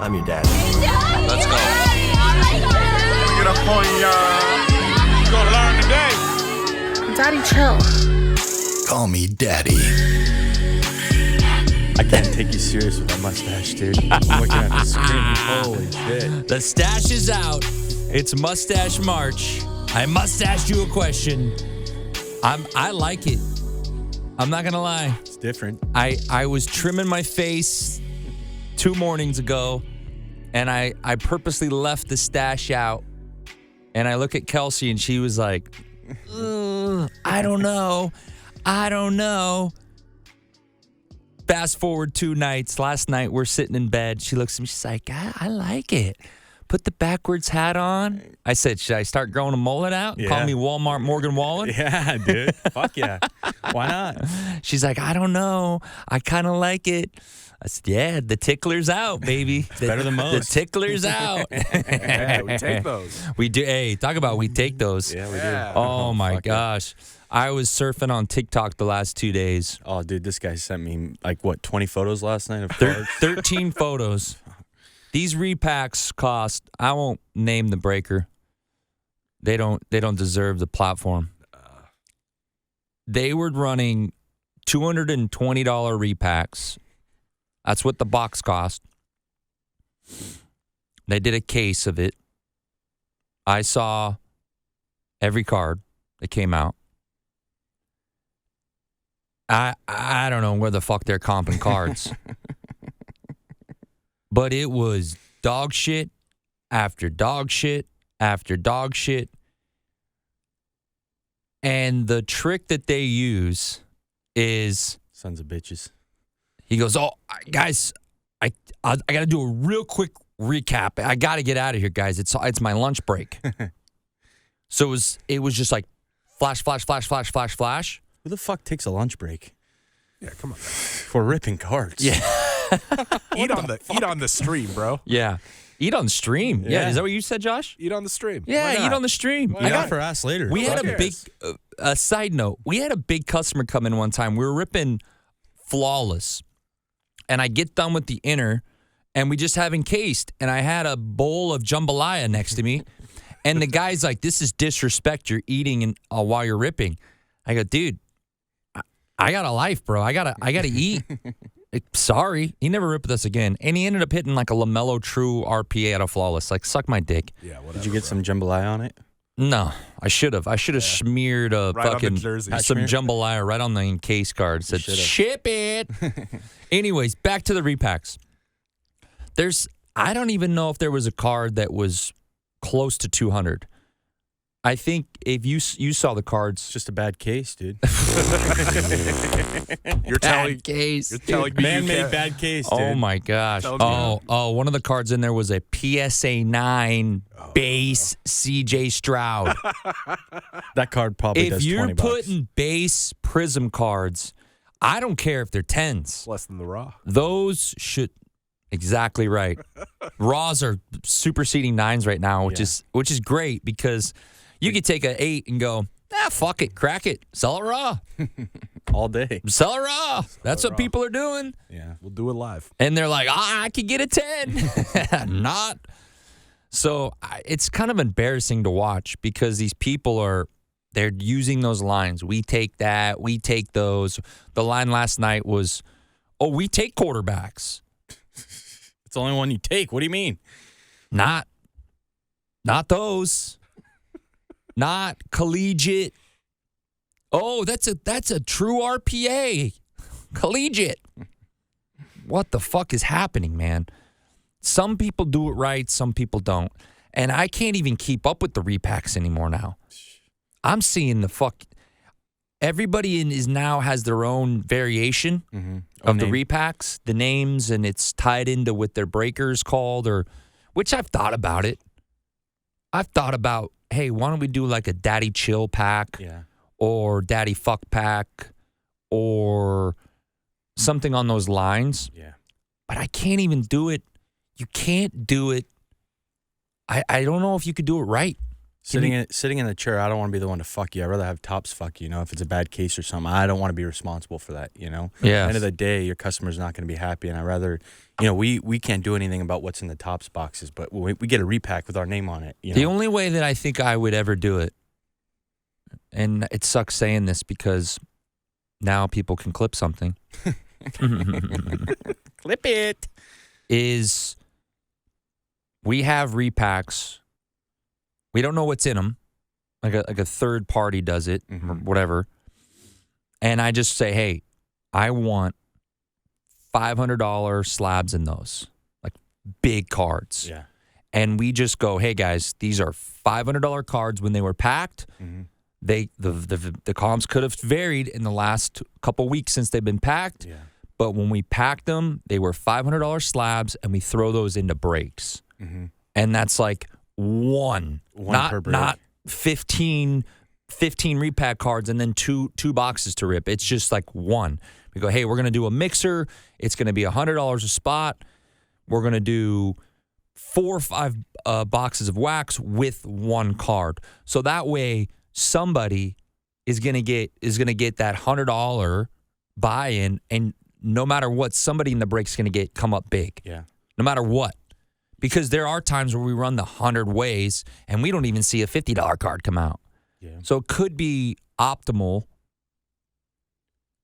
I'm your dad. Let's go. Get up on y'all. You gonna learn today. Daddy, chill. Call me Daddy. I can't take you serious with that mustache, dude. I'm looking at the screen. Holy shit. The stash is out. It's Mustache March. I must-ask you a question. I like it. I'm not going to lie. It's different. I was trimming my face 2 mornings ago, and I purposely left the stash out. And I look at Kelsey, and she was like, I don't know. Fast forward 2 nights. Last night, we're sitting in bed. She looks at me. She's like, I like it. Put the backwards hat on. I said, should I start growing a mullet out? Yeah. Call me Walmart Morgan Wallen? Yeah, dude. Fuck yeah. Why not? She's like, I don't know. I kind of like it. I said, yeah, the tickler's out, baby. It's better than most. The tickler's out. Yeah, we take those. We do. Hey, talk about we take those. Yeah, we Yeah. do. Oh, my fuck it. gosh. I was surfing on TikTok the last 2 days. Oh, dude, this guy sent me, 20 photos last night of Thir- cards? 13 photos. These repacks cost, I won't name the breaker. They don't deserve the platform. They were running $220 repacks. That's what the box cost. They did a case of it. I saw every card that came out. I don't know where the fuck they're comping cards. But it was dog shit after dog shit after dog shit. And the trick that they use is... Sons of bitches. He goes, oh, guys, I got to do a real quick recap. I got to get out of here, guys. It's my lunch break. So it was just like flash, flash, flash, flash, flash, flash. Who the fuck takes a lunch break? Yeah, come on. For ripping cards. Yeah. Eat on the stream, bro. Yeah. Eat on the stream. Yeah. Yeah. Is that what you said, Josh? Eat on the stream. Yeah, Why eat not? on the stream. Why I not? got for ass later. We had Who a big side note. We had a big customer come in one time. We were ripping Flawless, and I get done with the inner, and we just have encased, and I had a bowl of jambalaya next to me, and the guy's like, "This is disrespect. You're eating while you're ripping." I go, "Dude, I got a life, bro. I gotta eat." Like, sorry, he never ripped with us again, and he ended up hitting like a LaMelo True RPA out of Flawless. Like, suck my dick. Yeah, whatever. Did you get some jambalaya on it? No, I should have. I should have smeared a Right on the fucking jersey. some jambalaya right on the encase card. Said should've. ship it. Anyways, back to the repacks. I don't even know if there was a card that was close to 200. I think if you saw the It's cards, just a bad case, dude. You're telling case. you're telling me you Man-made can't. bad case, dude. Oh my gosh! Telling you. Oh, one of the cards in there was a PSA 9 base CJ Stroud. That card probably If does you're 20 bucks. putting base Prism cards, I don't care if they're 10s. Less than the raw. Those should exactly right. Raws are superseding 9s right now, which is great because you could take an 8 and go, fuck it, crack it, sell it raw, all day. sell it raw. That's it what raw. people are doing, Yeah. We'll do it live. and they're like, I could get a 10, not. So it's kind of embarrassing to watch because these people they're using those lines. We take that, we take those. The line last night was, oh, we take quarterbacks. It's the only one you take. What do you mean? Not those. Not collegiate. Oh, that's a true RPA. Collegiate. What the fuck is happening, man? Some people do it right, some people don't. And I can't even keep up with the repacks anymore now. I'm seeing everybody now has their own variation of the repacks, the names, and it's tied into what their breakers called, which I've thought about it. I've thought about, hey, why don't we do like a Daddy Chill pack or Daddy Fuck pack or something on those lines? Yeah. But I can't even do it. You can't do it. I don't know if you could do it right. Sitting in the chair, I don't want to be the one to fuck you. I'd rather have Tops fuck you, if it's a bad case or something. I don't want to be responsible for that, Yeah. At the end of the day, your customer's not going to be happy, and I'd rather, we can't do anything about what's in the Tops boxes, but we get a repack with our name on it. The only way that I think I would ever do it, and it sucks saying this because now people can clip something. Clip it. Is we have repacks. We don't know what's in them. Like a third party does it or whatever. And I just say, hey, I want $500 slabs in those, like big cards. Yeah. And we just go, hey guys, these are $500 cards. When they were packed, the comps could have varied in the last couple weeks since they've been packed. Yeah. But when we packed them, they were $500 slabs, and we throw those into breaks. And that's like one per break. Not 15 repack cards and then two boxes to rip. It's just like one. We go, hey, we're going to do a mixer. It's going to be $100 a spot. We're going to do 4 or 5 boxes of wax with one card. So that way somebody is going to get that $100 buy-in, and no matter what, somebody in the break's going to come up big. Yeah. No matter what. Because there are times where we run the 100 ways and we don't even see a $50 card come out. Yeah. So it could be optimal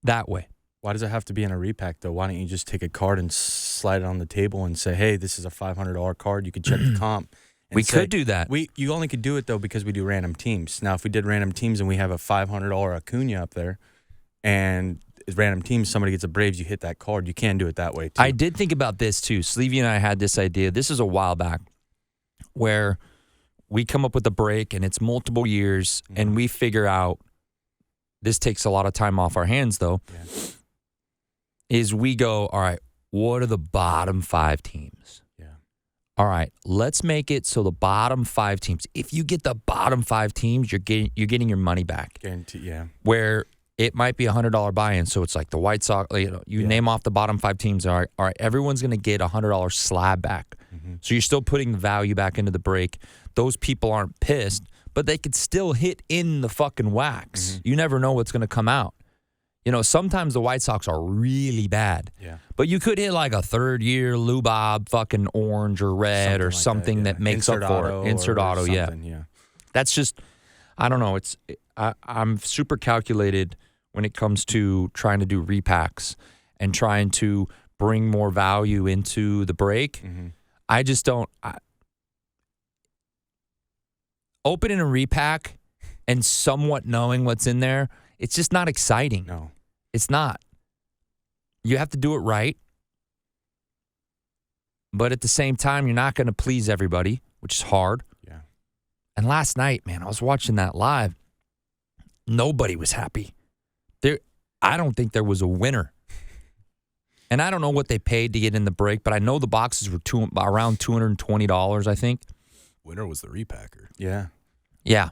that way. Why does it have to be in a repack, though? Why don't you just take a card and slide it on the table and say, hey, this is a $500 card. You could check the comp. We could do that. You only could do it, though, because we do random teams. Now, if we did random teams and we have a $500 Acuna up there and random teams, somebody gets a Braves, you hit that card. You can do it that way, too. I did think about this, too. Sleevey and I had this idea. This is a while back where we come up with a break, and it's multiple years, and we figure out, this takes a lot of time off our hands, though, is we go, all right, what are the bottom 5 teams? Yeah. All right, let's make it so the bottom 5 teams, if you get the bottom 5 teams, you're getting your money back. Guarantee, yeah. Where it might be $100 buy-in, so it's like the White Sox, name off the bottom 5 teams. All right, everyone's going to get a $100 slab back. So you're still putting the value back into the break. Those people aren't pissed, but they could still hit in the fucking wax. You never know what's going to come out. Sometimes the White Sox are really bad. Yeah. But you could hit like a third-year Lubob fucking orange or red or something that makes Insert up for it. Insert auto, yeah. That's just, I don't know. I'm super calculated when it comes to trying to do repacks and trying to bring more value into the break. I just don't. Opening a repack and somewhat knowing what's in there, it's just not exciting. No. It's not. You have to do it right. But at the same time, you're not going to please everybody, which is hard. Yeah. And last night, man, I was watching that live. Nobody was happy. I don't think there was a winner. And I don't know what they paid to get in the break, but I know the boxes were around $220, I think. Winner was the repacker. Yeah. Yeah.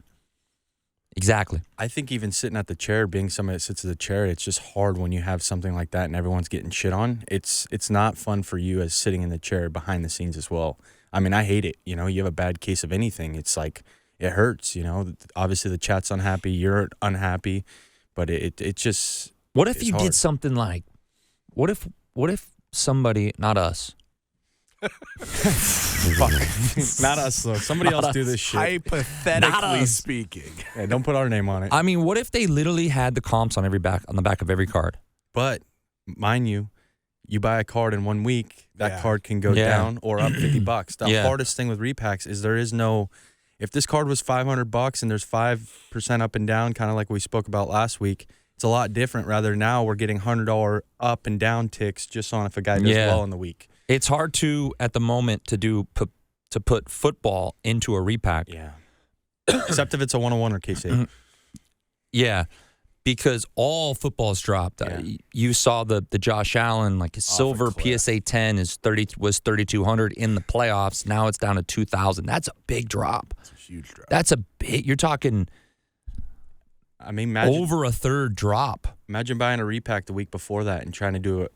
Exactly. I think even sitting at the chair, being somebody that sits at the chair, it's just hard when you have something like that and everyone's getting shit on. It's not fun for you as sitting in the chair behind the scenes as well. I mean, I hate it. You have a bad case of anything. It's like, it hurts, Obviously the chat's unhappy, you're unhappy, but it just... What if you did something like, what if somebody, not us. Fuck. Not us, though. Somebody else do this shit. Hypothetically speaking. Yeah, don't put our name on it. I mean, what if they literally had the comps on the back of every card? But, mind you buy a card in 1 week, that card can go down or up $50. The hardest thing with repacks is there is no... If this card was $500 and there's 5% up and down, kind of like we spoke about last week, it's a lot different. Rather now we're getting $100 up and down ticks just on if a guy does well in the week. It's hard to at the moment to put football into a repack. Yeah. Except if it's a 101 or K-State. Yeah, because all football's dropped. Yeah. You saw the Josh Allen, like his silver PSA 10 was 3,200 in the playoffs. Now it's down to 2,000. That's a big drop. It's a huge drop. That's a big. You're talking. I mean, imagine, over a third drop. Imagine buying a repack the week before that and trying to do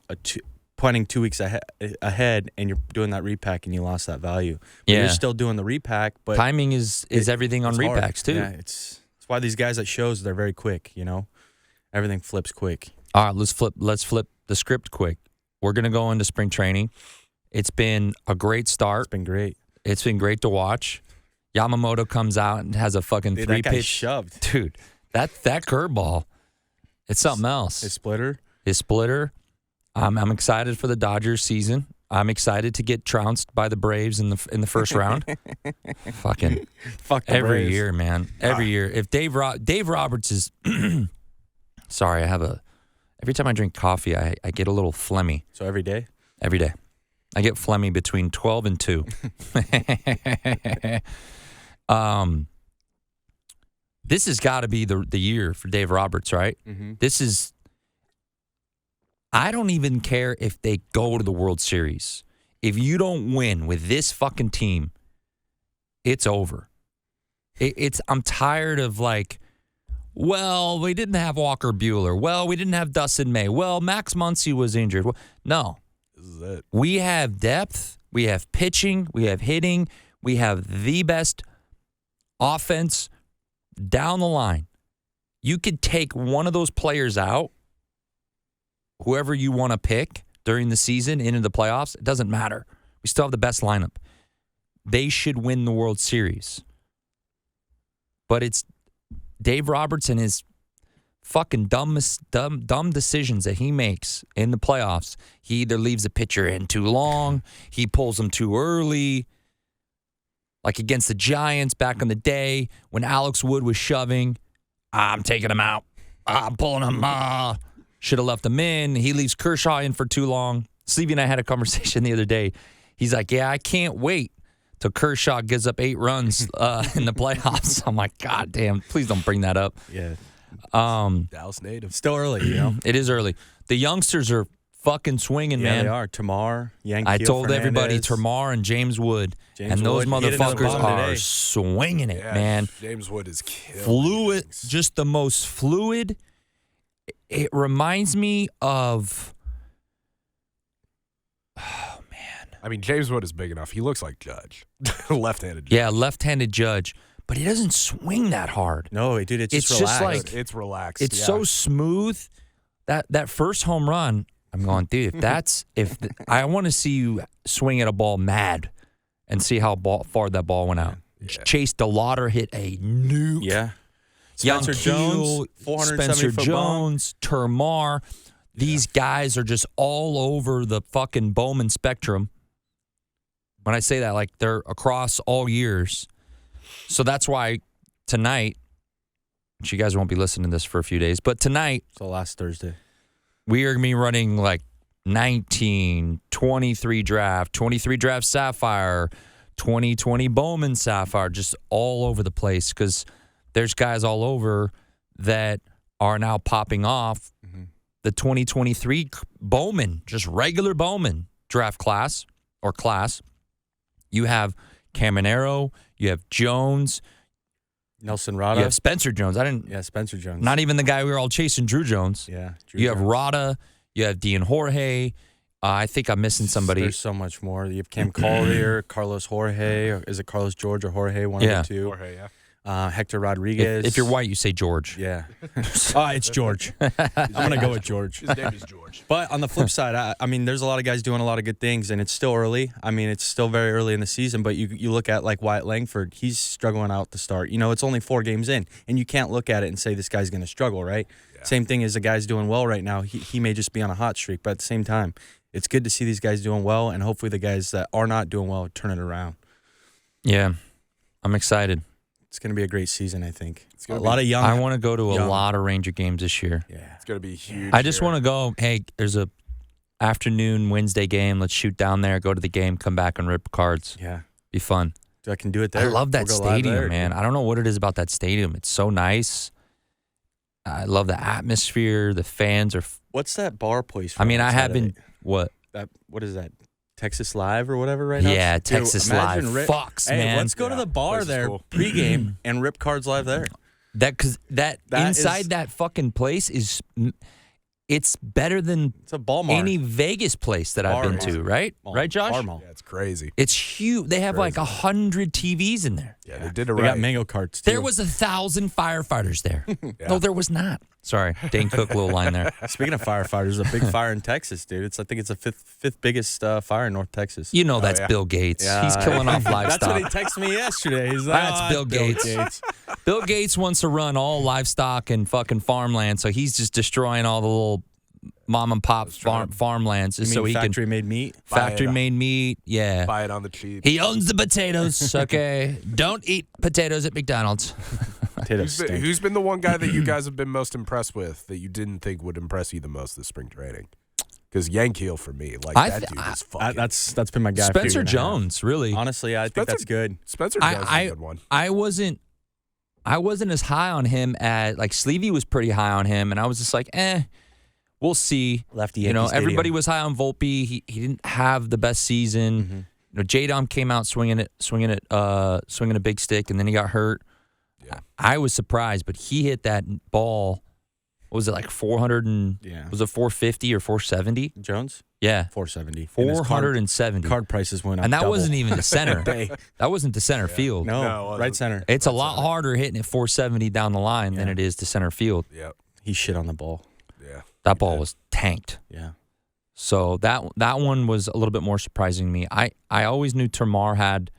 planning 2 weeks ahead, and you're doing that repack, and you lost that value. But you're still doing the repack, but timing is everything on repacks too. Yeah, it's why these guys at shows, they're very quick. Everything flips quick. All right, let's flip the script quick. We're gonna go into spring training. It's been a great start. It's been great. It's been great to watch. Yamamoto comes out and has a fucking 3-pitch shoved. Dude, that curveball, it's something else. His splitter. I'm excited for the Dodgers season. I'm excited to get trounced by the Braves in the first round. Fuck the every Braves. year, man. Every year. If Dave Roberts is sorry, every time I drink coffee, I get a little phlegmy. So every day? Every day. I get phlegmy between 12 and 2. This has got to be the year for Dave Roberts, right? Mm-hmm. I don't even care if they go to the World Series. If you don't win with this fucking team, it's over. I'm tired of well, we didn't have Walker Buehler. Well, we didn't have Dustin May. Well, Max Muncy was injured. No. This is it. We have depth. We have pitching. We have hitting. We have the best offense down the line. You could take one of those players out, whoever you want to pick during the season into the playoffs. It doesn't matter. We still have the best lineup. They should win the World Series. But it's Dave Roberts and his fucking dumb decisions that he makes in the playoffs. He either leaves a pitcher in too long, he pulls him too early. Like against the Giants back in the day when Alex Wood was shoving, I'm taking him out. I'm pulling him. Should have left him in. He leaves Kershaw in for too long. Stevie and I had a conversation the other day. He's like, yeah, I can't wait till Kershaw gives up 8 runs in the playoffs. I'm like, God damn, please don't bring that up. Yeah. Dallas native. Still early, It is early. The youngsters are fucking swinging, man. Yeah, they are. Tamar, Yankee. I told everybody Tamar and James Wood. Those motherfuckers are swinging it, man. James Wood is killing fluid, things. just the most fluid. It reminds me of, oh man. I mean, James Wood is big enough. He looks like Judge, left-handed. Judge. Yeah, left-handed Judge, but he doesn't swing that hard. No, dude, it's just just relaxed. It's relaxed. It's so smooth. That first home run, I'm going, dude. I want to see you swing at a ball mad, and see how far that ball went out. Yeah. Chase DeLauder hit a nuke. Yeah. Spencer Jones, 470 foot Jones, Termar. These guys are just all over the fucking Bowman spectrum. When I say that, like they're across all years. So that's why tonight, which you guys won't be listening to this for a few days, but tonight. So last Thursday. We are going to be running like 19, 23 draft, 23 draft Sapphire, 2020 Bowman Sapphire, just all over the place because there's guys all over that are now popping off the 2023 Bowman, just regular Bowman draft class. You have Caminero, you have Jones, Nelson Rada. you have Spencer Jones. Spencer Jones. Not even the guy we were all chasing, Drew Jones. Yeah. You have Rada, you have Dean Jorge. I think I'm missing somebody. There's so much more. You have Cam Collier, Carlos Jorge. Or is it Carlos George or Jorge? One of the two. Jorge, yeah. Hector Rodriguez. If you're white, you say George. Yeah. It's George. I'm going to go with George. His name is George. But on the flip side, I mean, there's a lot of guys doing a lot of good things, and it's still early. I mean, it's still very early in the season, but you look at like Wyatt Langford, he's struggling out to start. It's only 4 games in, and you can't look at it and say this guy's going to struggle, right? Yeah. Same thing as the guy's doing well right now. He may just be on a hot streak, but at the same time, it's good to see these guys doing well, and hopefully the guys that are not doing well turn it around. Yeah, I'm excited. It's going to be a great season, I think. It's gonna a lot of young. I want to go to a lot of Ranger games this year. Yeah. It's going to be huge. I just want to go, hey, there's a afternoon Wednesday game. Let's shoot down there, go to the game, come back and rip cards. Yeah. Be fun. I can do it there. I love that We'll go live stadium, there, man. dude. I don't know what it is about that stadium. It's so nice. I love the atmosphere. The fans are. What's that bar place? I mean, I outside have of been. it? What? What is that? Texas Live or whatever right now? Yeah, Dude, Texas Live. imagine Fucks, hey, man. let's go to the bar place is there cool. pregame and rip cards live there. That That inside is- that fucking place is it's better than It's a ball mart. any Vegas place that I've been to, right? Mall. Right, Josh? Bar mall. Yeah, it's crazy. It's huge. They have like 100 TVs in there. Yeah, they did it They right. got mango carts too. There was 1,000 firefighters there. No, there was not. Sorry, Dane Cook, little line there. Speaking of firefighters, a big fire in Texas, dude. I think it's the fifth biggest fire in North Texas. You know that's yeah. Bill Gates. Yeah. He's killing off livestock. That's what he texted me yesterday. He's like, That's Bill Gates. Bill Gates wants to run all livestock and fucking farmland, so he's just destroying all the little mom and pop farmlands just so he can factory-made meat? factory-made meat. Yeah. Buy it on the cheap. He owns the potatoes, okay? Don't eat potatoes at McDonald's. Potatoes stink. Who's been the one guy that you guys have been most impressed with that you didn't think would impress you the most this spring training? Because Yankeal for me, like that dude is fucking. That's been my guy. Spencer Jones, really. Honestly, I think that's good. Spencer Jones is a good one. I wasn't as high on him as like Sleevey was pretty high on him, and I was just like, we'll see. Lefty, you know, Yankee everybody Stadium. was high on Volpe. He didn't have the best season. Mm-hmm. You know, J-Dom came out swinging a big stick, and then he got hurt. Yeah. I was surprised, but he hit that ball. What was it, like 400 and was it 450 or 470? Jones? Yeah, 470. 470. Card prices went up. And that double. wasn't even the center. That wasn't the center field. No, No, it wasn't. right center. It's a lot harder hitting at 470 down the line than it is to center field. Yep. He shit on the ball. Yeah. That ball was tanked. Yeah. So that one was a little bit more surprising to me. I always knew Termar had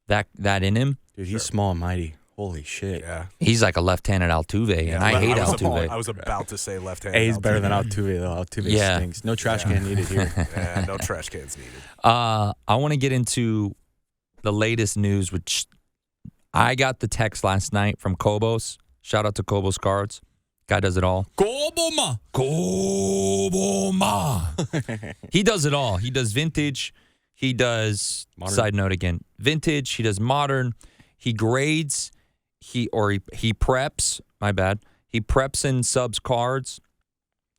that in him. Dude, he's small and mighty. Holy shit. Yeah. He's like a left-handed Altuve, and I hate Altuve. I was about to say left-handed. Hey, he's better than Altuve, though. Altuve stinks. No trash can needed here. Yeah, no trash cans needed. I want to get into the latest news, which I got the text last night from Kobos. Shout out to Kobos Cards. Guy does it all. Koboma. He does it all. He does vintage. He does, modern. Side note again, vintage. He does modern. He grades. He preps. My bad. He preps and subs cards.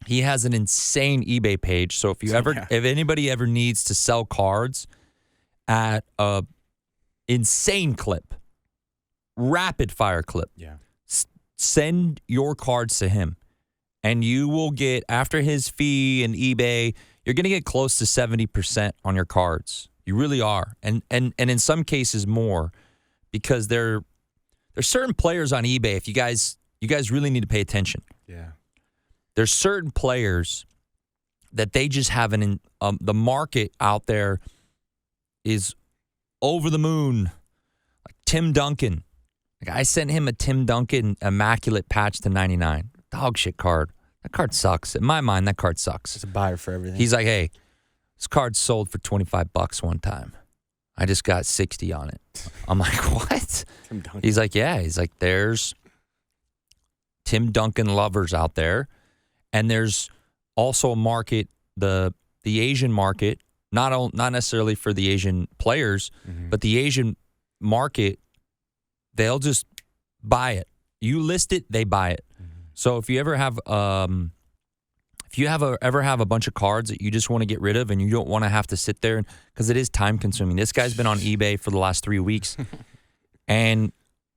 He has an insane eBay page. So if anybody ever needs to sell cards at a insane clip, rapid fire clip, send your cards to him, and you will get, after his fee and eBay, you're going to get close to 70% on your cards. You really are, and in some cases more, because there's certain players on eBay. If you guys really need to pay attention. Yeah. There's certain players that they just have the market out there is over the moon. Like Tim Duncan. Like I sent him a Tim Duncan immaculate patch to 99. Dog shit card. That card sucks. In my mind, that card sucks. It's a buyer for everything. He's like, hey, this card sold for $25 one time. I just got 60 on it. I'm like, what? Tim Duncan. He's like, yeah. He's like, there's Tim Duncan lovers out there. And there's also a market, the Asian market, not necessarily for the Asian players, but the Asian market, they'll just buy it. You list it, they buy it. So if you ever have ever have a bunch of cards that you just want to get rid of and you don't want to have to sit there, because it is time consuming. This guy's been on eBay for the last 3 weeks, and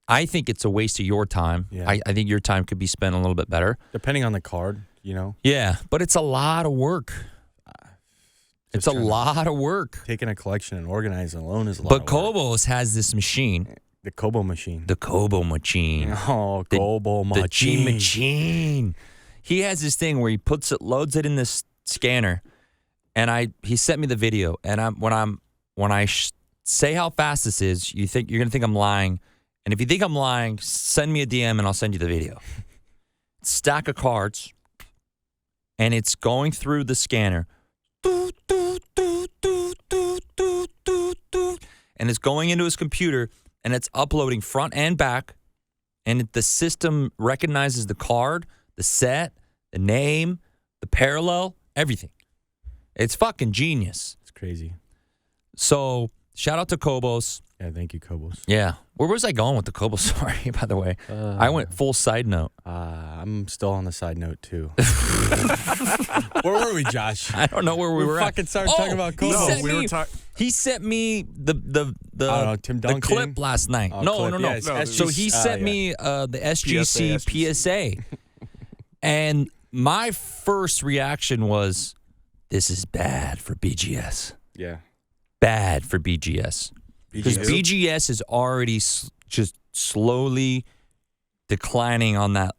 I think it's a waste of your time. Yeah. I think your time could be spent a little bit better. Depending on the card, you know. Yeah, but it's a lot of work. It's a lot of work. Taking a collection and organizing alone is a lot But of work. Kobos has this machine. The Kobo machine. The Kobo machine. Oh, Kobo machine. The G machine. He has this thing where he loads it in this scanner, and he sent me the video. And when I say how fast this is, you're gonna think I'm lying. And if you think I'm lying, send me a DM and I'll send you the video. Stack of cards, and it's going through the scanner. And it's going into his computer, and it's uploading front and back, and the system recognizes the card, the set, the name, the parallel, everything. It's fucking genius. It's crazy. So shout out to Kobos. Yeah, thank you, Kobos. Yeah. Where was I going with the Kobos story, by the way? I went full side note. I'm still on the side note, too. Where were we, Josh? I don't know where we were at. fucking started talking about Kobos. He sent me the I don't know, Tim the Duncan? clip last night. Oh, No. clip, yeah, it's So he sent me the SGC PSA. And my first reaction was, this is bad for BGS. Yeah. Bad for BGS. Because BGS is already just slowly declining on that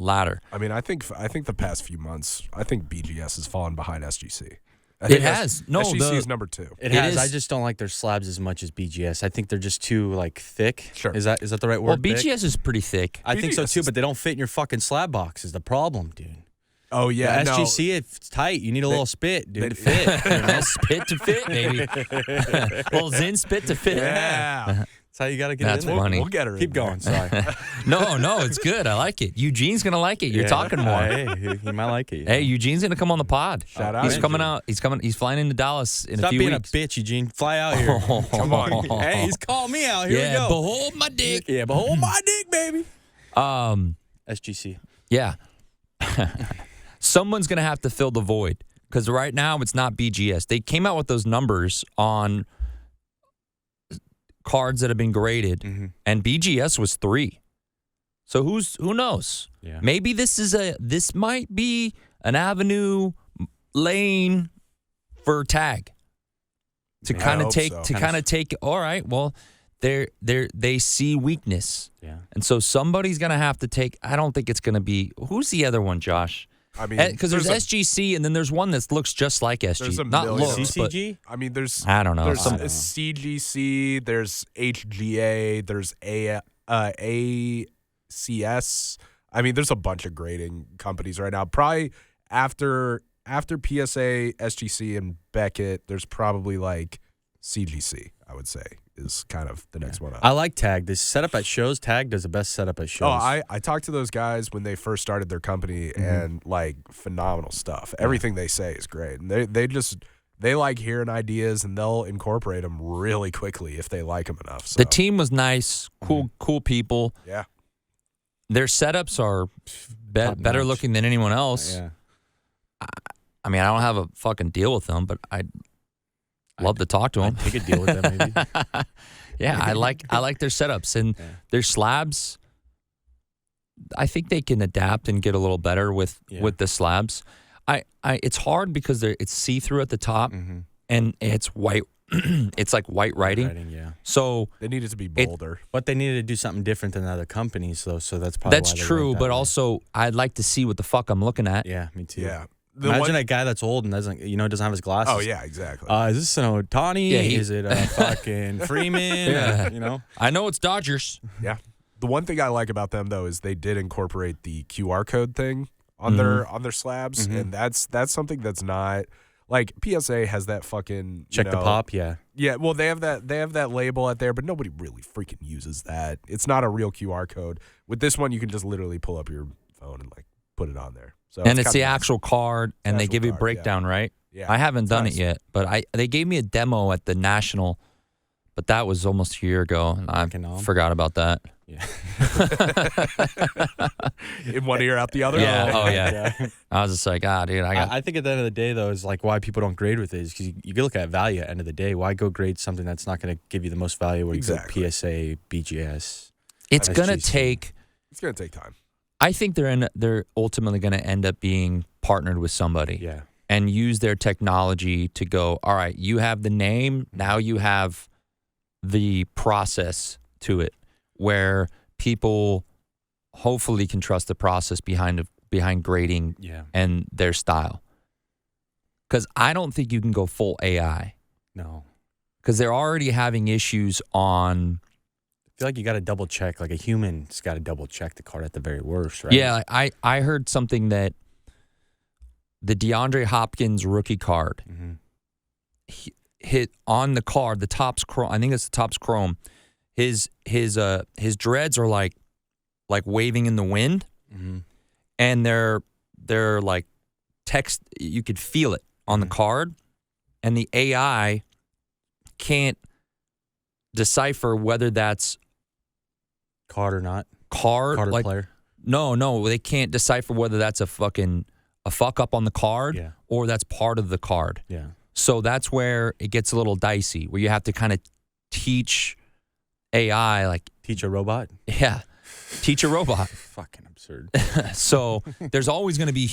ladder. I mean, I think the past few months, I think BGS has fallen behind SGC. It has. No, SGC is number 2. It has. I just don't like their slabs as much as BGS. I think they're just too thick. Sure. Is that the right word? Well, BGS is pretty thick. I think so too, but they don't fit in your fucking slab box. Is the problem, dude? Oh yeah, the SGC, it's tight. You need a little spit, dude, to fit. Spit to fit, baby. Little Zin spit to fit. Yeah. That's how you got to get That's it in. funny. We'll get her. Keep going. Sorry. No, it's good. I like it. Eugene's gonna like it. You're talking more. Hey, he might like it. Hey, Eugene's gonna come on the pod. Shout out. He's coming out. He's coming. He's flying into Dallas in Stop a few being weeks. a bitch, Eugene. Fly out here. Come on. Hey, he's calling me out. Here we go. Behold my dick. Yeah, behold my dick, baby. SGC. Yeah. Someone's gonna have to fill the void because right now it's not BGS. They came out with those numbers on cards that have been graded, and BGS was 3. So who knows? Yeah. Maybe this might be an avenue lane for tag to kind of take. All right, well, they see weakness, and so somebody's gonna have to take. I don't think it's gonna be. Who's the other one, Josh? I mean, because there's SGC and then there's one that looks just like SG. Not looks, CCG? I mean, there's. I don't know. There's CGC. There's HGA. There's ACS. I mean, there's a bunch of grading companies right now. Probably after PSA, SGC, and Beckett, there's probably like CGC. I would say is kind of the next one up. I like Tag. This setup at shows, Tag does the best setup at shows. Oh, I talked to those guys when they first started their company, and phenomenal stuff. Everything they say is great, and they like hearing ideas, and they'll incorporate them really quickly if they like them enough. So. The team was nice, cool people. Yeah, their setups are better looking than anyone else. Yeah. I mean, I don't have a fucking deal with them, but I'd love to talk to them. Take a deal with them, maybe. Yeah, I like their setups and their slabs. I think they can adapt and get a little better with the slabs. It's hard because it's see-through at the top and it's white. It's like white writing. So they needed to be bolder, but they needed to do something different than other companies, though. So that's probably that's true. But also, I'd like to see what the fuck I'm looking at. Yeah, me too. Yeah. Imagine a guy that's old and doesn't have his glasses. Oh yeah, exactly. Is this an Ohtani? Yeah, is it a fucking Freeman? Yeah. I know it's Dodgers. Yeah. The one thing I like about them though is they did incorporate the QR code thing on their slabs, and that's something that's not like PSA has that fucking check the pop. Yeah. Well, they have that label out there, but nobody really freaking uses that. It's not a real QR code. With this one, you can just literally pull up your phone and put it on there. So and it's the actual card, and they give you a breakdown, right? Yeah. I haven't done it yet, but they gave me a demo at the National, but that was almost a year ago, and I forgot about that. Yeah. In one ear, out the other? Yeah. Oh, yeah. I was just like, dude, I think at the end of the day, though, is like why people don't grade with it is because you look at value at the end of the day. Why go grade something that's not going to give you the most value where you go PSA, BGS? It's going to take time. I think they're ultimately going to end up being partnered with somebody, and use their technology to go. All right, you have the name, now you have the process to it, where people hopefully can trust the process behind grading and their style. Because I don't think you can go full AI. No, because they're already having issues on. I feel like you got to double check. Like a human's got to double check the card at the very worst, right? Yeah, I heard something that the DeAndre Hopkins rookie card hit on the card, the top's chrome. I think it's the top's chrome. His dreads are like waving in the wind, and they're like text. You could feel it on the card, and the AI can't decipher whether that's card or not. Card or player. No, they can't decipher whether that's a fuck up on the card or that's part of the card. Yeah. So that's where it gets a little dicey, where you have to kind of teach AI, like teach a robot. Yeah. Teach a robot. Fucking absurd. So there's always going to be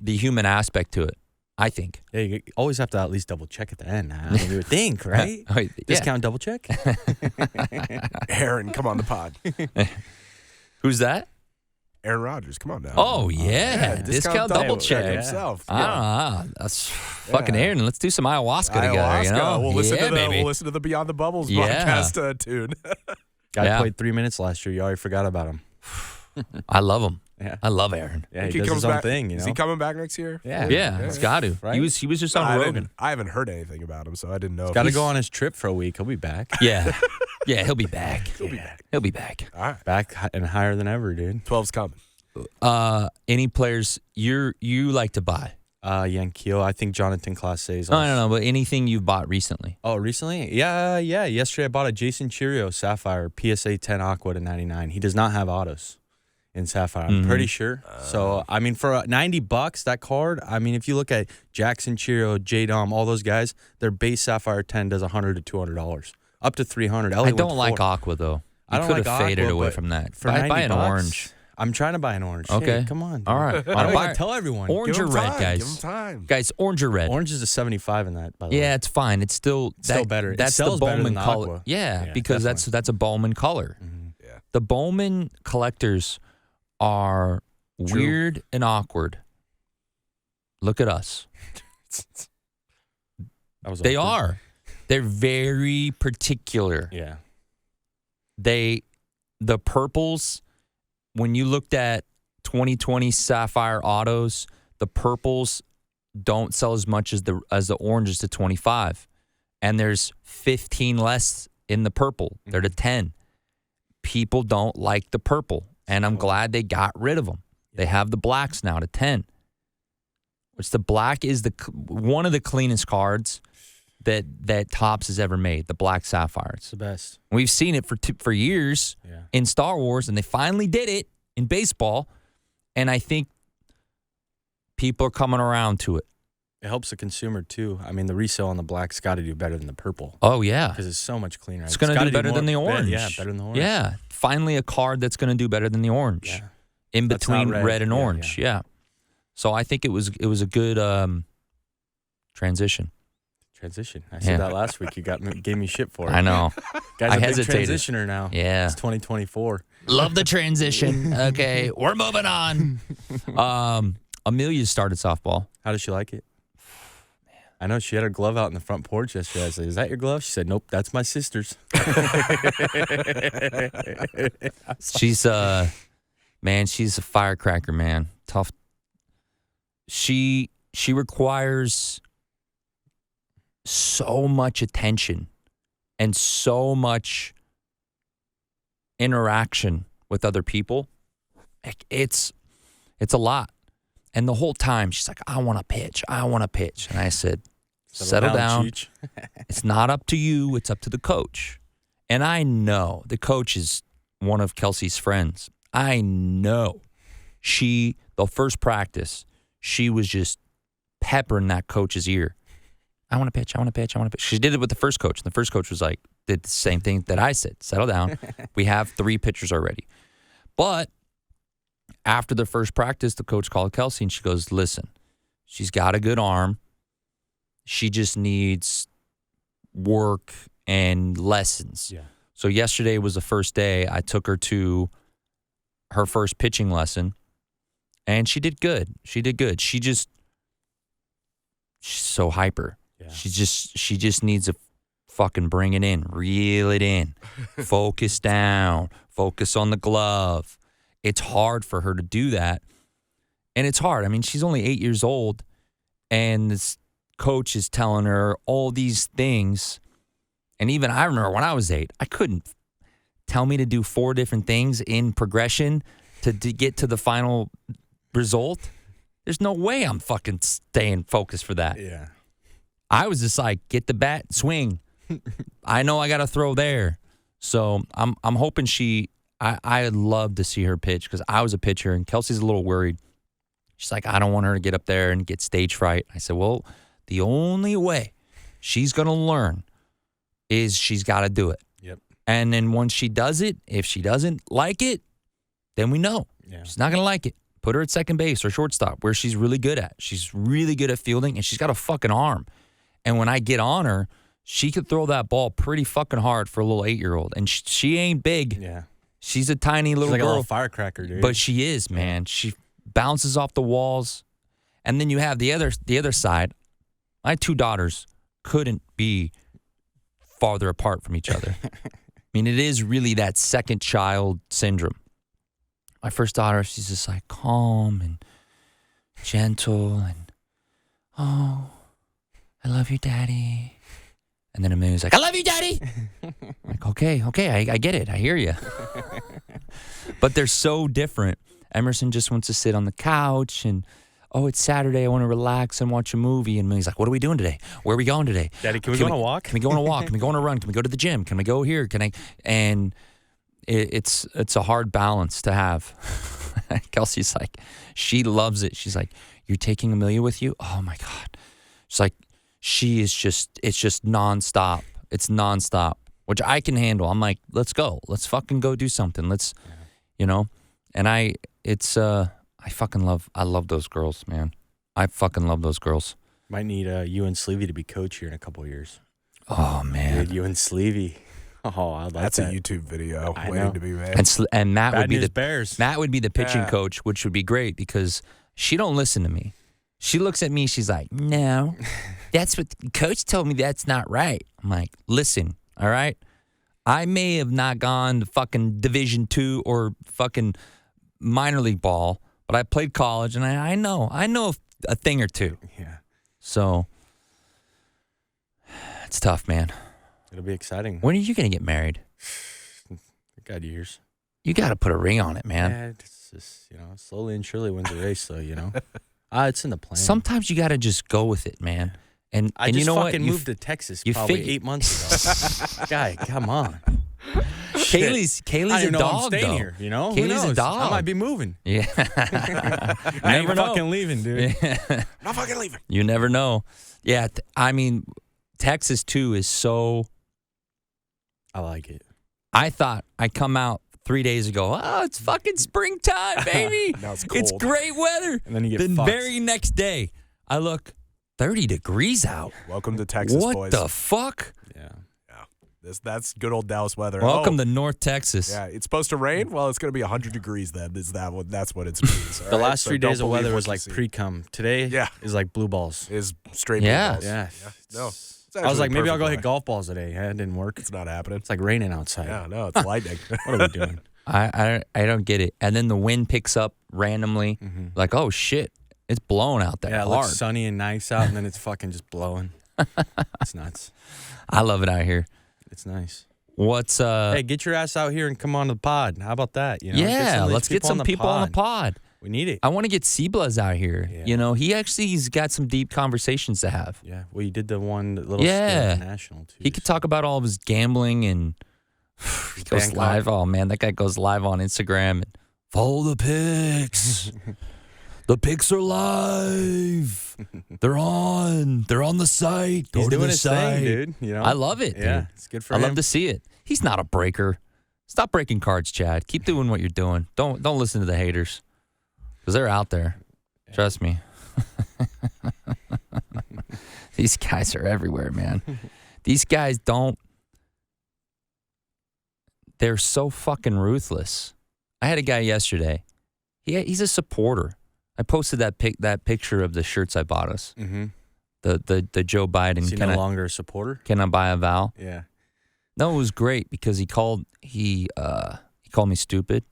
the human aspect to it, I think. Yeah, you always have to at least double check at the end. I mean, you would think, right? Yeah. Discount double check. Aaron, come on the pod. Who's that? Aaron Rodgers, come on now. Oh, yeah. Discount double check. himself. That's fucking Aaron. Let's do some ayahuasca together, you know? We'll listen baby. We'll listen to the Beyond the Bubbles Yeah. podcast tune. Guy played 3 minutes last year. You already forgot about him. I love him. Yeah. I love Aaron. Yeah, he does his own thing, you know? Is he coming back next year? Yeah, he's got to. Right? He was just on Rogan. I haven't heard anything about him, so I didn't know. He's got to go on his trip for a week. He'll be back. Yeah. Yeah, he'll be back. He'll be back. All right. Back and higher than ever, dude. 12's coming. Any players you like to buy? Yankio. I think Jonathan Clase is No, but anything you've bought recently? Oh, recently? Yeah. Yesterday I bought a Jason Chirio Sapphire PSA 10 Aqua to 99. He does not have autos in Sapphire. I'm pretty sure. So, I mean, for $90, that card, I mean, if you look at Jackson Chirio, J-Dom, all those guys, their base Sapphire 10 does $100 to $200. Up to $300. I don't like Aqua, though. I don't could like have faded Aqua, away but from that. For buy an $90, orange. I'm trying to buy an orange. Okay. Hey, come on. Dude. All right. I don't want to tell everyone. Orange Give or him red, time. guys? Give him time. Guys, orange or red? Orange is a 75 in that, by the way. Yeah, it's fine. It's still better. It That's the sells better Bowman than the color. Aqua. Yeah, Yeah, because definitely. that's a Bowman color. Yeah. The Bowman collectors are weird and awkward. Look at us. That was They awkward. are. They're very particular. Yeah. The purples, when you looked at 2020 Sapphire autos, the purples don't sell as much as the oranges to 25. And there's 15 less in the purple. They're to 10. People don't like the purple, and I'm glad they got rid of them. They have the blacks now to 10. Which the black is one of the cleanest cards that Topps has ever made, the black sapphires. It's the best. We've seen it for years Yeah. in Star Wars, and they finally did it in baseball. And I think people are coming around to it. It helps the consumer, too. I mean, the resale on the black's got to do better than the purple. Oh, yeah. Because it's so much cleaner. It's going to do better than the orange. Yeah, better than the orange. Yeah. Finally, a card that's going to do better than the orange. Yeah. In That's between not red and Yeah, orange. Yeah. So I think it was a good transition. Transition. I said that last week. You gave me shit for it. I know. Guys, I a big hesitated. transitioner now. Yeah. It's 2024. Love the transition. Okay, we're moving on. Amelia started softball. How does she like it? I know she had her glove out in the front porch yesterday. I said, "Is that your glove?" She said, "Nope, that's my sister's." She's man, she's a firecracker, man. Tough. She requires so much attention and so much interaction with other people. It's a lot. And the whole time she's like, I want to pitch. And I said, settle down. Cheech. It's not up to you. It's up to the coach. And I know the coach is one of Kelsey's friends. I know the first practice, she was just peppering that coach's ear. I want to pitch. She did it with the first coach. And the first coach did the same thing that I said. Settle down. We have 3 pitchers already. But after the first practice, the coach called Kelsey and she goes, listen, she's got a good arm. She just needs work and lessons. Yeah. So yesterday was the first day. I took her to her first pitching lesson, and she did good. She's so hyper. Yeah. She just needs to fucking bring it in, reel it in, focus down, focus on the glove. It's hard for her to do that, and it's hard. I mean, she's only 8 years old, and this coach is telling her all these things. And even I remember when I was 8, I couldn't tell me to do 4 different things in progression to get to the final result. There's no way I'm fucking staying focused for that. Yeah. I was just like, get the bat, swing. I know I got to throw there. So I'm hoping I'd love to see her pitch because I was a pitcher and Kelsey's a little worried. She's like, I don't want her to get up there and get stage fright. I said, well, the only way she's going to learn is she's got to do it. Yep. And then once she does it, if she doesn't like it, then we know. Yeah. She's not going to like it. Put her at second base or shortstop where she's really good at. She's really good at fielding, and she's got a fucking arm. And when I get on her, she could throw that ball pretty fucking hard for a little 8-year-old. And she ain't big. Yeah. She's a tiny little She's like girl. a little firecracker, dude. But she is, man. She bounces off the walls. And then you have the other side. My 2 daughters couldn't be farther apart from each other. I mean, it is really that second child syndrome. My first daughter, she's just like calm and gentle and, oh, I love you, Daddy. And then Amelia's like, I love you, Daddy. I'm like, okay, I get it. I hear you. But they're so different. Emerson just wants to sit on the couch and, oh, it's Saturday. I want to relax and watch a movie. And Amelia's like, what are we doing today? Where are we going today? Daddy, can we go on a walk? Can we go on a walk? Can we go on a run? Can we go to the gym? Can we go here? Can I? And it's a hard balance to have. Kelsey's like, she loves it. She's like, you're taking Amelia with you? Oh my God. She's like, it's just nonstop. It's nonstop, which I can handle. I'm like, let's go. Let's fucking go do something. Let's, and I love those girls, man. I fucking love those girls. Might need you and Sleevy to be coach here in a couple of years. Oh, man. Dude, you and Sleevy. Oh, I like That's that. a YouTube video I waiting know. to be made. And Matt Bad would be news the Bears. Matt would be the pitching Yeah. coach, which would be great because she don't listen to me. She looks at me, she's like, no, that's what the coach told me. That's not right. I'm like, listen, all right? I may have not gone to fucking Division II or fucking minor league ball, but I played college, and I know a thing or two. Yeah. So it's tough, man. It'll be exciting. When are you going to get married? Got years. You got to put a ring on it, man. Yeah, it's just, slowly and surely wins the race, though, It's in the plan. Sometimes you got to just go with it, man. And I and just you know fucking what? moved to Texas you probably figure- 8 months ago. Guy, come on. Kaylee's I don't a even know dog, I'm staying though. here, Who Kaylee's a knows? dog. I might be moving. Yeah. I ain't never know. fucking leaving, dude. Not fucking leaving. You never know. Yeah, I mean, Texas, too, is so... I like it. I thought I come out 3 days ago, oh, it's fucking springtime, baby. Now it's cold. It's great weather. And then you get The fucked. very next day, I look, 30 degrees out. Welcome to Texas, What boys. the fuck? Yeah. That's good old Dallas weather. Welcome to North Texas. Yeah, it's supposed to rain. Well, it's going to be 100 degrees then. That's what it's means. The last 3 days of weather was like pre-cum. Today Yeah. is like blue balls. Is straight Yeah. blue balls. Yeah. No. It's I was actually like, maybe I'll go perfect hit golf balls today. Yeah, it didn't work. It's not happening. It's like raining outside. Yeah, no, it's lightning. What are we doing? I don't get it. And then the wind picks up randomly. Like, oh, shit. It's blowing out there Yeah, it hard. looks sunny and nice out, and then it's fucking just blowing. It's nuts. I love it out here. It's nice. What's Hey, get your ass out here and come on to the pod. How about that? yeah, let's get some people on the pod. We need it. I want to get Seablaz out here. Yeah. He's got some deep conversations to have. Yeah, well, you did the one little Yeah. skit on National, too. He could talk about all of his gambling and he goes Bangkok. live. Oh, man, that guy goes live on Instagram. And follow the pics. The pics are live. They're on the site. Go He's to doing the his site. thing, dude. I love it, Yeah, dude. it's good for I him. love to see it. He's not a breaker. Stop breaking cards, Chad. Keep doing what you're doing. Don't listen to the haters because they're out there. Trust me. These guys are everywhere, man. These guys they're so fucking ruthless. I had a guy yesterday. He's a supporter. I posted that picture of the shirts I bought us. Mm-hmm. The Joe Biden. Is he no longer a supporter? Can I buy a vowel? Yeah. No, it was great because he called me stupid,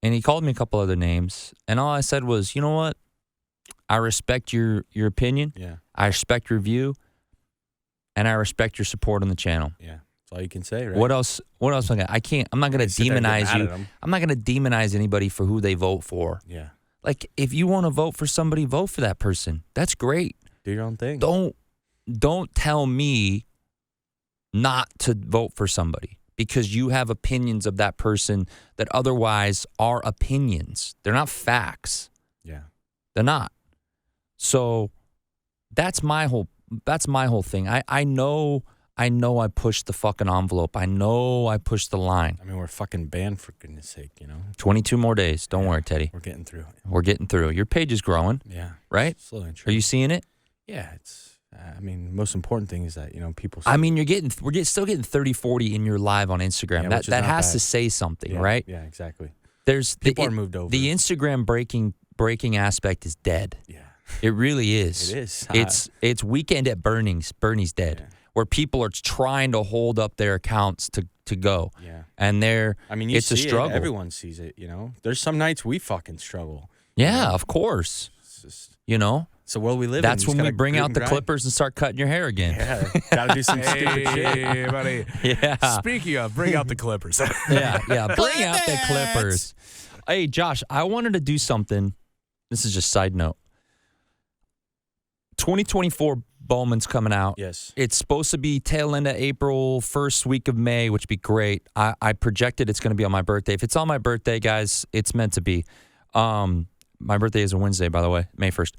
and he called me a couple other names, and all I said was, you know what? I respect your opinion. Yeah. I respect your view, and I respect your support on the channel. Yeah. That's all you can say, right? What else? I'm not going to Sit there and get demonize mad you. at 'em. I'm not going to demonize anybody for who they vote for. Yeah. Like, if you want to vote for somebody, vote for that person. That's great. Do your own thing. Don't tell me not to vote for somebody because you have opinions of that person that otherwise are opinions. They're not facts. Yeah. They're not. So that's my whole thing. I know I pushed the fucking envelope. I know I pushed the line. I mean, we're fucking banned for goodness sake, 22 more days. Don't worry, Teddy. We're getting through it. We're getting through. Your page is growing. Yeah. Right? Slowly and Are surely. you seeing it? Yeah, it's. I mean, most important thing is that people. I mean, we're still getting 30, 40 in your live on Instagram. Yeah, which is that not has bad. to say something, Yeah, right? Yeah, exactly. There's People are moved over. The Instagram breaking aspect is dead. Yeah. It really is. It is. It's weekend at Bernie's. Bernie's dead. Yeah. Where people are trying to hold up their accounts to go. Yeah. And I mean, it's a struggle. Everyone sees it, There's some nights we fucking struggle. Yeah, of course. It's just, It's the world we live in. That's You when just we gotta bring grit out and the grind. clippers and start cutting your hair again. Yeah. Gotta do some stupid shit. Hey, buddy. Yeah. Speaking of, bring out the Clippers. Yeah. Bring out the clippers. Hey, Josh, I wanted to do something. This is just side note. 2024 Bowman's coming out. Yes. It's supposed to be tail end of April, first week of May, which would be great. I projected it's going to be on my birthday. If it's on my birthday, guys, it's meant to be. My birthday is a Wednesday, by the way, May 1st.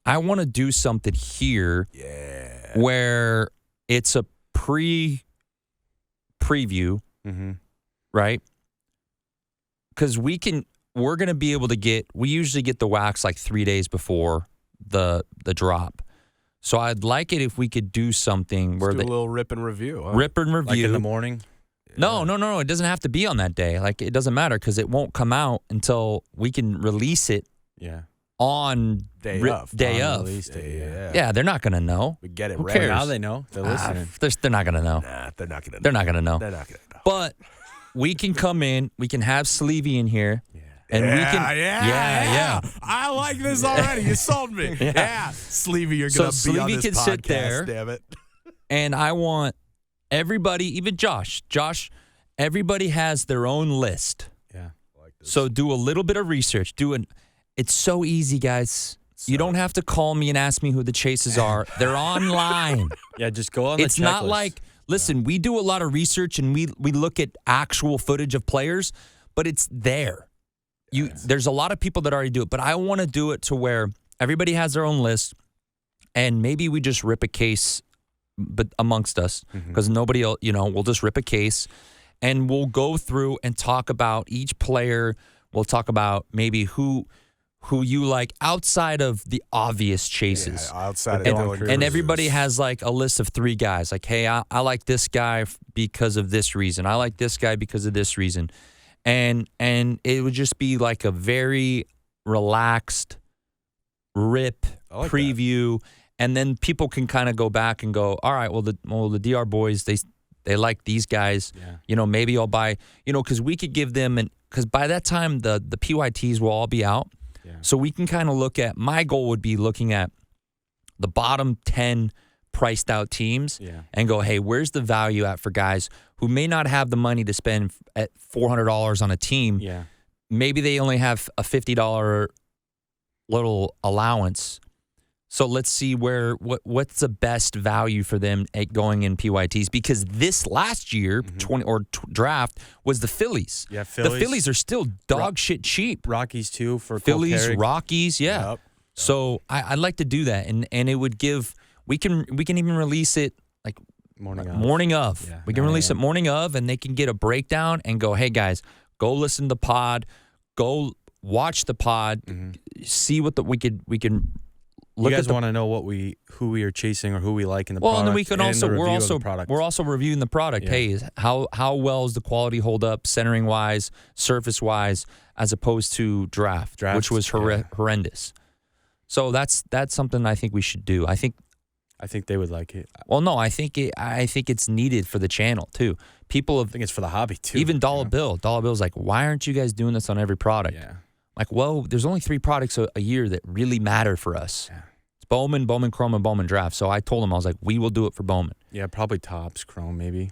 I want to do something here where it's a preview, Mm-hmm. right? Because we're going to be able to we usually get the wax like 3 days before the drop. So I'd like it if we could do something where do a little rip and review. Huh? Rip and review. Like in the morning? No. It doesn't have to be on that day. Like, it doesn't matter because it won't come out until we can release it Yeah. on Day of. Day On of. release day, yeah. Yeah, they're not going to know. We get it Who ready. cares? Now they know. They're listening. They're not going to know. Nah, they're not going to know. They're not going to know. They're not going to know. But we can come in. We can have Sleevey in here. Yeah. And we can. Yeah. I like this already. You sold me. Yeah. Sleevey, you're going to be on Sleevey this can podcast, sit there. damn it. And I want everybody, even Josh, everybody has their own list. Yeah. So do a little bit of research. It's so easy, guys. You don't have to call me and ask me who the chases are. They're online. Yeah, just go on the It's not checklist. like, listen, we do a lot of research and we look at actual footage of players, but it's there. There's a lot of people that already do it, but I want to do it to where everybody has their own list, and maybe we just rip a case, but amongst us, because nobody else, we'll just rip a case, and we'll go through and talk about each player. We'll talk about maybe who you like outside of the obvious chases. Yeah, outside of Dylan Dylan And everybody Cruz. has like a list of 3 guys. Like, hey, I like this guy because of this reason. I like this guy because of this reason. And it would just be like a very relaxed rip like preview. And then people can kind of go back and go, all right, well, the DR boys, they like these guys. Yeah. Maybe I'll buy, because we could give them, because by that time the PYTs will all be out. Yeah. So we can kind of look at, my goal would be looking at the bottom 10 priced out teams and go, hey, where's the value at for guys who may not have the money to spend at $400 on a team? Yeah. Maybe they only have a $50 little allowance. So let's see what's the best value for them at going in PYTs, because this last year draft was the Phillies. Yeah, The Phillies are still dog shit cheap. Rockies too for Phillies, Cole Carrick. Rockies, yeah. Yep. So I'd like to do that, and it would give. We can even release it like Morning of. Yeah, we can 9 release it a.m. morning of, and they can get a breakdown and go, hey guys, go listen to the pod, go watch the pod, see what we can look You at guys want to know who we are chasing or who we like in the well, product. and then we can and also the we're review of also the product. we're also reviewing the product. Yeah. Hey, how well is the quality hold up, centering wise, surface wise, as opposed to draft, which was horrendous. So that's something I think we should do. I think they would like it. Well, no, I think it's needed for the channel too. People have I think it's for the hobby too. even Dollar Bill. Dollar Bill's like, why aren't you guys doing this on every product? Yeah. Like, well, there's only 3 products a year that really matter for us. Yeah. It's Bowman, Bowman Chrome, and Bowman Draft. So I told him, I was like, we will do it for Bowman. Yeah, probably Topps, Chrome, maybe.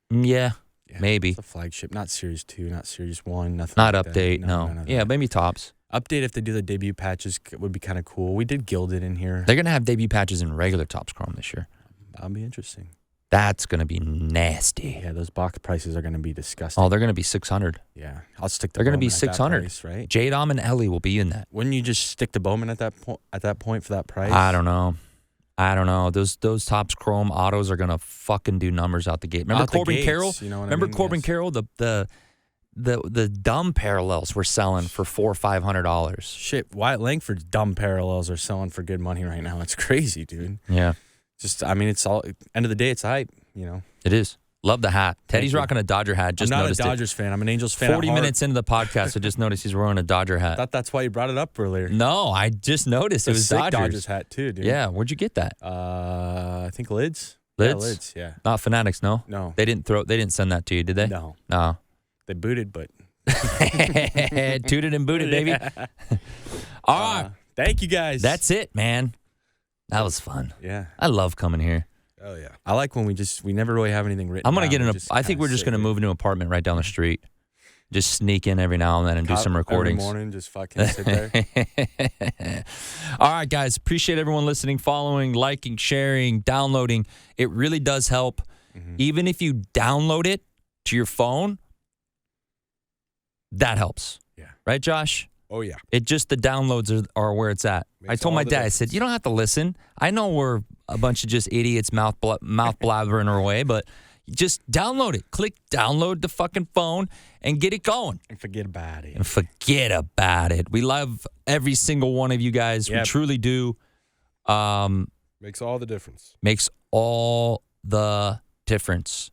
Yeah, maybe. It's a flagship, not Series 2, not Series 1, nothing. Not like that. update, No, no. none of Yeah, that. maybe Tops. Update if they do the debut patches would be kind of cool. We did Gilded in here. They're going to have debut patches in regular Tops Chrome this year. That'll be interesting. That's going to be nasty. Yeah, those box prices are going to be disgusting. Oh, they're going to be 600. Yeah, I'll stick to They're going to be Bowman at that 600. price, right? J-Dom and Ellie will be in that. Wouldn't you just stick to Bowman at that point for that price? I don't know. I don't know. Those Topps Chrome autos are gonna fucking do numbers out the gate. Remember Out the Corbin gates, Carroll? you know what I Remember mean? Corbin Yes. Carroll? The dumb parallels were selling for $400 or $500. Shit, Wyatt Langford's dumb parallels are selling for good money right now. It's crazy, dude. Yeah, Just, I mean, it's all, end of the day, it's hype, you know. it is. Love the hat. Teddy's you. rocking a Dodger hat. Just I'm not a noticed Dodgers fan. I'm an Angels it. fan. 40 minutes into the podcast, I just noticed he's wearing a Dodger I hat. thought that's why you brought it up earlier. No, I just noticed it It's a was sick Dodgers. hat too, dude. Yeah, where'd you get that? I think Lids. Lids? Yeah, Lids. Yeah. Not Fanatics, no. No. They didn't send that to you, did they? No. No. They booted, but. Tooted and booted, baby. All right. Thank you guys. That's it, man. That was fun. Yeah. I love coming here. Oh yeah. I like when we never really have anything written. I'm gonna down. get We in just I think kinda we're just sit gonna here. move into an apartment right down the street. Just sneak in every now and then and do some recordings. Every morning, just fucking sit there. All right, guys. Appreciate everyone listening, following, liking, sharing, downloading. It really does help. Mm-hmm. Even if you download it to your phone, that helps. Yeah. Right, Josh? Oh yeah. It just the downloads are where it's at. Makes I told all my the dad, I difference. said, you don't have to listen. I know we're a bunch of just idiots mouth blabbering our way, but just download it. Click download the fucking phone and get it going. And forget about it. And forget about it. We love every single one of you guys. We Yep. truly do. Makes all the difference. Makes all the difference.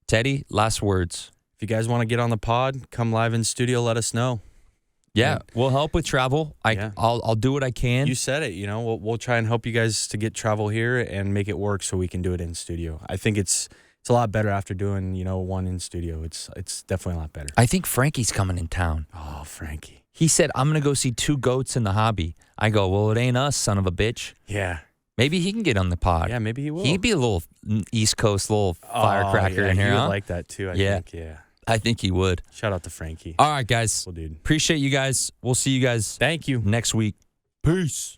Teddy, last words. If you guys want to get on the pod, come live in studio, let us know. Yeah, we'll help with travel. Yeah. I'll do what I can. You said it, you know, we'll try and help you guys to get travel here and make it work so we can do it in studio. I think it's a lot better after doing, you know, one in studio. It's definitely a lot better. I think Frankie's coming in town. Oh, Frankie. He said, I'm going to go see two goats in the hobby. I go, well, it ain't us, son of a bitch. Yeah. Maybe he can get on the pod. Yeah, maybe he will. He'd be a little East Coast, little firecracker yeah, in here, he would huh? like that too, I Yeah. think. Yeah. I think he would. Shout out to Frankie. All right, guys. Cool dude. Appreciate you guys. We'll see you guys Thank you. next week. Peace.